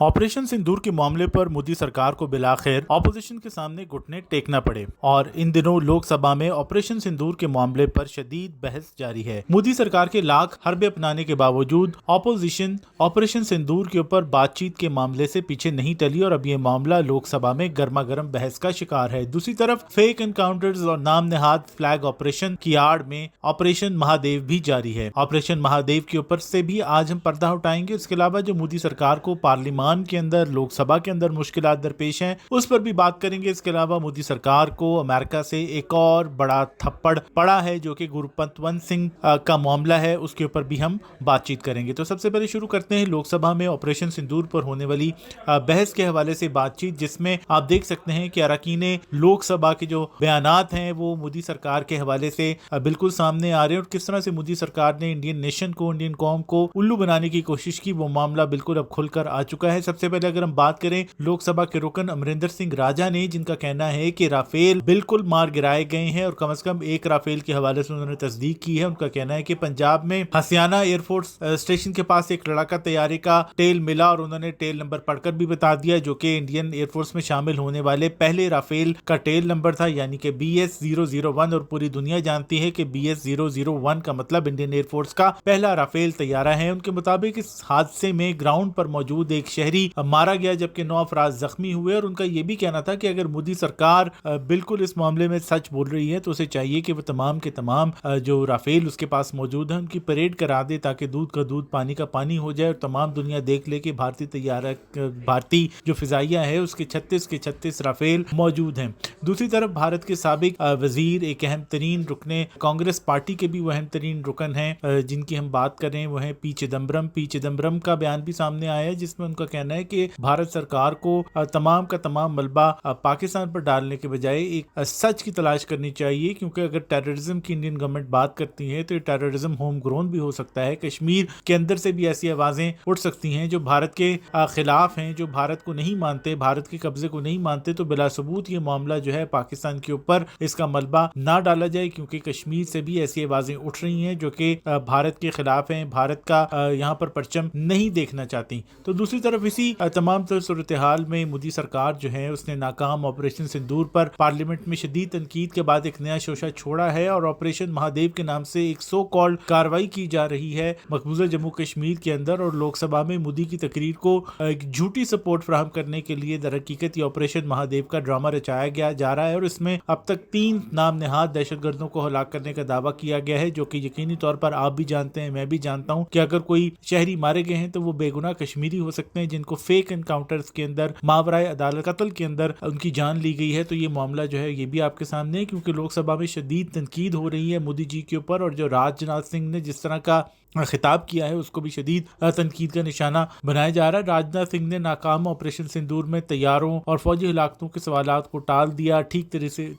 Operation सिंदूर के मामले पर मोदी सरकार को बिलाखिर ऑपोजिशन के सामने घुटने टेकना पड़े और इन दिनों लोकसभा में ऑपरेशन सिंदूर के मामले पर शदीद बहस जारी है। मोदी सरकार के लाख हरबे अपनाने के बावजूद ऑपोजिशन ऑपरेशन सिंदूर के ऊपर बातचीत के मामले से पीछे नहीं टली और अब ये मामला लोकसभा में गर्मा गर्म बहस का शिकार है। दूसरी तरफ फेक एनकाउंटर्स और नाम नेहाद फ्लैग ऑपरेशन की आड़ में ऑपरेशन महादेव भी जारी है। ऑपरेशन महादेव के ऊपर से भी आज हम पर्दा उठाएंगे। इसके अलावा जो मोदी सरकार को पार्लियामेंट के अंदर लोकसभा के अंदर मुश्किलात दरपेश हैं उस पर भी बात करेंगे। इसके अलावा मोदी सरकार को अमेरिका से एक और बड़ा थप्पड़ पड़ा है जो कि गुरपतवंत सिंह का मामला है, उसके ऊपर भी हम बातचीत करेंगे। तो सबसे पहले शुरू करते हैं लोकसभा में ऑपरेशन सिंदूर पर होने वाली बहस के हवाले से बातचीत, जिसमें आप देख सकते हैं कि अरकाने लोकसभा के जो बयानात हैं वो मोदी सरकार के हवाले से बिल्कुल सामने आ रहे हैं और किस तरह से मोदी सरकार ने इंडियन नेशन को, इंडियन कौम को उल्लू बनाने की कोशिश की, वो मामला बिल्कुल अब खुलकर आ चुका है। सबसे पहले अगर हम बात करें लोकसभा के रुकन अमरिंदर सिंह राजा ने, जिनका कहना है कि राफेल बिल्कुल मार गिराए गए हैं और कम से कम एक राफेल के हवाले से उन्होंने तस्दीक की है। उनका कहना है कि पंजाब में हसियाना एयरफोर्स स्टेशन के पास एक लड़ाका तैयारी का टेल मिला और उन्होंने टेल नंबर पढ़कर भी बता दिया जो कि इंडियन एयरफोर्स में शामिल होने वाले पहले राफेल का टेल नंबर था, यानी कि BS-001। और पूरी दुनिया जानती है कि BS-001 का मतलब इंडियन एयरफोर्स का पहला राफेल तैयारा है। उनके मुताबिक इस हादसे में ग्राउंड पर मौजूद एक शहरी मारा गया जबकि 9 अफराद जख्मी हुए और उनका यह भी कहना था कि अगर मोदी सरकार बिल्कुल इस मामले में सच बोल रही है तो उसे चाहिए कि वो तमाम के तमाम जो राफेल उसके पास मौजूद है उनकी परेड करा दे ताकि दूध का दूध पानी का पानी हो जाए और तमाम दुनिया देख ले कि भारतीय जो फिजाइया है उसके 36 के 36 राफेल मौजूद हैं। दूसरी तरफ भारत के साबिक वजीर, एक अहम तरीन रुकने कांग्रेस पार्टी के भी वो अहम तरीन रुकन हैं जिनकी हम बात करें वो है पी चिदम्बरम का बयान भी सामने आया है जिसमें उनका कहना है कि भारत सरकार को तमाम का तमाम मलबा पाकिस्तान पर डालने के बजाय एक सच की तलाश करनी चाहिए, क्योंकि अगर टेररिज्म की इंडियन गवर्नमेंट बात करती है तो ये टेररिज्म होम ग्रोन भी हो सकता है। कश्मीर के अंदर से भी ऐसी आवाजें उठ सकती हैं जो भारत के खिलाफ हैं, जो भारत को नहीं मानते, भारत के कब्जे को नहीं मानते। तो बिला सबूत ये मामला जो है पाकिस्तान के ऊपर इसका मलबा ना डाला जाए, क्योंकि कश्मीर से भी ऐसी आवाजें उठ रही हैं जो कि भारत के खिलाफ हैं, भारत का यहाँ पर परचम नहीं देखना चाहती। तो दूसरी तरफ इसी तमाम सूरत हाल में मोदी सरकार जो है उसने नाकाम ऑपरेशन सिंदूर पर पार्लियामेंट में शदीद तनकीद के बाद एक नया शोशा छोड़ा है और ऑपरेशन महादेव के नाम से एक सो कॉल्ड कार्रवाई की जा रही है मकबूजा जम्मू कश्मीर के अंदर और लोकसभा में मोदी की तकरीर को एक झूठी सपोर्ट फराहम करने के लिए दर हकीकत ये ऑपरेशन महादेव का ड्रामा रचाया गया जा रहा है और इसमें अब तक 3 नाम नेहाद दहशतगर्दों को हलाक करने का दावा किया गया है, जो कि यकीनी तौर पर आप भी जानते हैं, मैं भी जानता हूं कि अगर कोई शहरी मारे गए हैं तो वो बेगुनाह कश्मीरी हो सकते हैं जिनको फेक एनकाउंटर्स के अंदर मावराए अदालत कत्ल के अंदर उनकी जान ली गई है। तो ये मामला जो है ये भी आपके सामने है, क्योंकि लोकसभा में शदीद तनकीद हो रही है मोदी जी के ऊपर और जो राजनाथ सिंह ने जिस तरह का खिताब किया है उसको भी शदीद तनकीद का निशाना बनाया जा रहा है। राजनाथ सिंह ने नाकाम ऑपरेशन सिंदूर में तैयारों और फौजी हिलाकतों के सवालात को टाल दिया, ठीक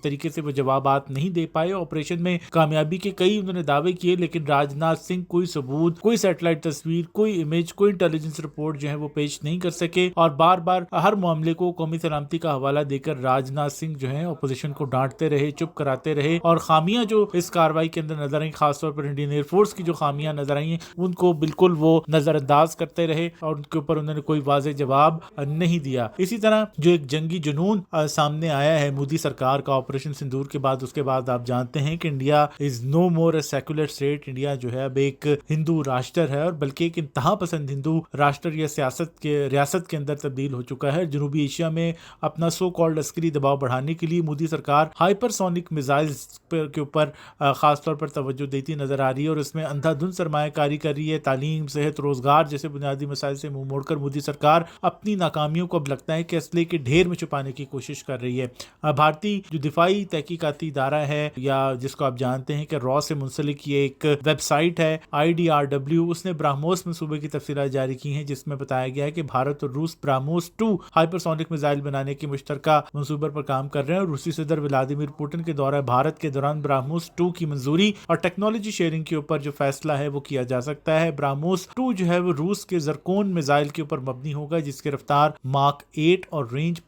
तरीके से वो जवाबात नहीं दे पाए। ऑपरेशन में कामयाबी के कई उन्होंने दावे किए, लेकिन राजनाथ सिंह कोई सबूत, कोई सैटेलाइट तस्वीर, कोई इमेज, कोई इंटेलिजेंस रिपोर्ट जो है वो पेश नहीं कर सके और बार बार हर मामले को कौमी सलामती का हवाला देकर राजनाथ सिंह जो है ऑपोजिशन को डांटते रहे, चुप कराते रहे और खामियां जो इस कार्रवाई के अंदर नजर आई, खासतौर पर इंडियन एयरफोर्स की जो खामियां नजर आई उनको बिल्कुल वो नजरअंदाज करते रहे और उनके ऊपर उन्होंने कोई वाज़ेह जवाब नहीं दिया। इसी तरह जो एक जंगी जुनून सामने आया है मोदी सरकार का ऑपरेशन सिंदूर के बाद, उसके बाद आप जानते हैं कि India is no more a secular state. India जो है अब एक हिंदू राष्ट्र है और बल्कि एक इंतहा पसंद हिंदू राष्ट्र या रियासत के अंदर तब्दील हो चुका है। जनूबी एशिया में अपना सो कॉल्ड लश्करी दबाव बढ़ाने के लिए मोदी सरकार हाइपरसोनिक मिसाइल्स के ऊपर खासतौर पर तवज्जो देती नजर आ रही है और इसमें अंधाधुंध सरमायाकारी कर रही है। तालीम, सेहत, रोजगार जैसे बुनियादी मसाइल से मुंह मोड़कर मोदी सरकार अपनी नाकामियों को अब लगता है कि असले के ढेर में छुपाने की कोशिश कर रही है। भारतीय जो दिफाई तहकीकाती इदारा है या जिसको आप जानते हैं कि रॉ से मुंसलिक ये एक वेबसाइट है IDRW, उसने ब्राह्मोस मंसूबे की तफसीलात जारी की हैं जिसमें बताया गया है कि भारत और रूस ब्राह्मोस 2 हाइपरसोनिक मिसाइल बनाने के मुश्तरका मंसूबे पर काम कर रहे हैं और रूसी सदर व्लादिमीर पुतिन के दौरा भारत के दौरान ब्राह्मोस 2 की मंजूरी और टेक्नोलॉजी शेयरिंग के ऊपर जो फैसला है वो किया کیا جا سکتا ہے۔ براموس 2 جو ہے وہ روس کے زرکون میزائل کے اوپر مبنی ہوگا، جس کی رفتار ماک 8 اور رینج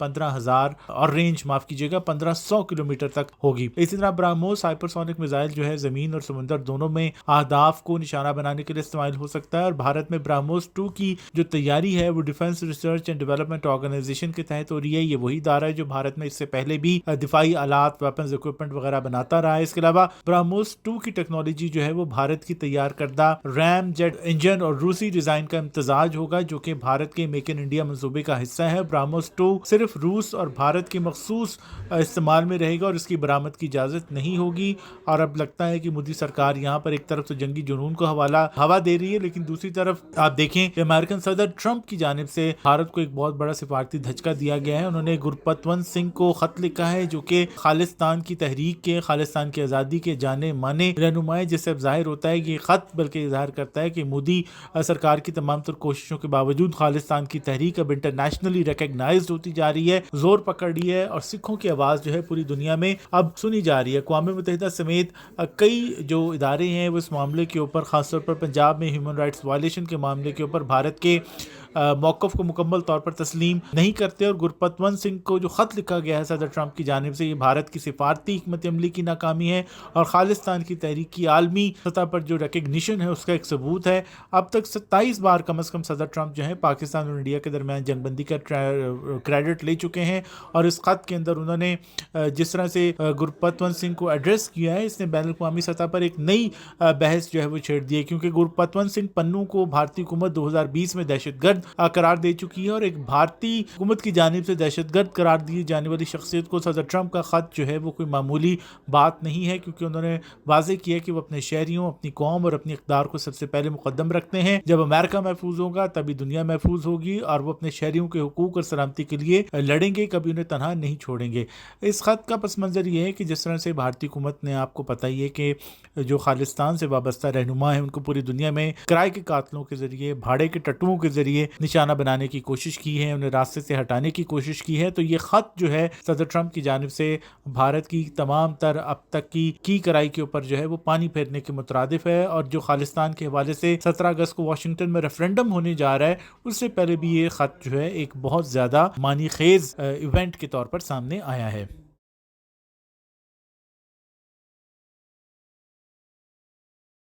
1500 کلومیٹر تک ہوگی۔ اسی طرح براموس ہائپرسونک میزائل جو ہے زمین اور سمندر دونوں میں اہداف کو نشانہ بنانے کے لیے استعمال ہو سکتا ہے، اور بھارت میں براموس 2 کی جو تیاری ہے وہ defence research and development organisation کے تحت ہو رہی ہے۔ یہ وہی ادارہ ہے جو بھارت میں اس سے پہلے بھی دفاعی آلات، ویپنز، اکوپمنٹ وغیرہ بناتا رہا ہے۔ اس کے علاوہ براموس 2 کی ٹیکنالوجی جو ہے وہ بھارت کی تیار کردہ ریم جیٹ انجن اور روسی ڈیزائن کا امتزاج ہوگا، جو کہ بھارت کے میک ان انڈیا منصوبے کا حصہ ہے۔ براموس 2 صرف روس اور بھارت کے مخصوص استعمال میں رہے گا اور اس کی برآمد کی اجازت نہیں ہوگی۔ اور اب لگتا ہے کہ مودی سرکار یہاں پر ایک طرف تو جنگی جنون کو ہوا دے رہی ہے، لیکن دوسری طرف آپ دیکھیں کہ امریکن صدر ٹرمپ کی جانب سے بھارت کو ایک بہت بڑا سفارتی دھچکا دیا گیا ہے۔ انہوں نے گرپتونت سنگھ کو خط لکھا ہے، جو کہ خالصتان کی تحریک کے، خالصتان کی آزادی کے جانے مانے رہنمائے، جس سے اب ظاہر ہوتا ہے کہ یہ خط بلکہ اظہار کرتا ہے کہ مودی سرکار کی تمام تر کوششوں کے باوجود خالصتان کی تحریک اب انٹرنیشنلی ریکگنائزڈ ہوتی جا رہی ہے، زور پکڑ رہی ہے، اور سکھوں کی آواز جو ہے پوری دنیا میں اب سنی جا رہی ہے۔ اقوام متحدہ سمیت کئی جو ادارے ہیں وہ اس معاملے کے اوپر، خاص طور پر پنجاب میں ہیومن رائٹس وائلیشن کے معاملے کے اوپر بھارت کے موقف کو مکمل طور پر تسلیم نہیں کرتے، اور گرپتونت سنگھ کو جو خط لکھا گیا ہے صدر ٹرمپ کی جانب سے، یہ بھارت کی سفارتی حکمت عملی کی ناکامی ہے اور خالصتان کی تحریک کی عالمی سطح پر جو ریکگنیشن ہے اس کا ایک ثبوت ہے۔ اب تک 27 بار کم از کم صدر ٹرمپ جو ہیں پاکستان اور انڈیا کے درمیان جنگ بندی کا کریڈٹ لے چکے ہیں، اور اس خط کے اندر انہوں نے جس طرح سے گرپتونت سنگھ کو ایڈریس کیا ہے، اس نے بین الاقوامی سطح پر ایک نئی بحث جو ہے وہ چھیڑ دی ہے، کیونکہ گرپتونت سنگھ پنو کو بھارتی حکومت 2020 میں دہشت گرد قرار دے چکی ہے، اور ایک بھارتی حکومت کی جانب سے دہشت گرد قرار دی جانے والی شخصیت کو صدر ٹرمپ کا خط جو ہے وہ کوئی معمولی بات نہیں ہے، کیونکہ انہوں نے واضح کیا کہ وہ اپنے شہریوں، اپنی قوم اور اپنی اقدار کو سب سے پہلے مقدم رکھتے ہیں۔ جب امریکہ محفوظ ہوگا تبھی دنیا محفوظ ہوگی، اور وہ اپنے شہریوں کے حقوق اور سلامتی کے لیے لڑیں گے، کبھی انہیں تنہا نہیں چھوڑیں گے۔ اس خط کا پس منظر یہ ہے کہ جس طرح سے بھارتی حکومت نے، آپ کو پتہ ہی ہے کہ جو خالصتان سے وابستہ رہنما ہیں ان کو پوری دنیا میں کرائے کے قاتلوں کے ذریعے، بھاڑے کے ٹٹوؤں کے ذریعے نشانہ بنانے کی کوشش کی ہے، انہیں راستے سے ہٹانے کی کوشش کی ہے۔ تو یہ خط جو ہے صدر ٹرمپ کی جانب سے بھارت کی تمام تر اب تک کی کرائی کے اوپر جو ہے وہ پانی پھیرنے کے مترادف ہے، اور جو خالصتان کے حوالے سے 17 اگست کو واشنگٹن میں ریفرنڈم ہونے جا رہا ہے، اس سے پہلے بھی یہ خط جو ہے ایک بہت زیادہ معنی خیز ایونٹ کے طور پر سامنے آیا ہے۔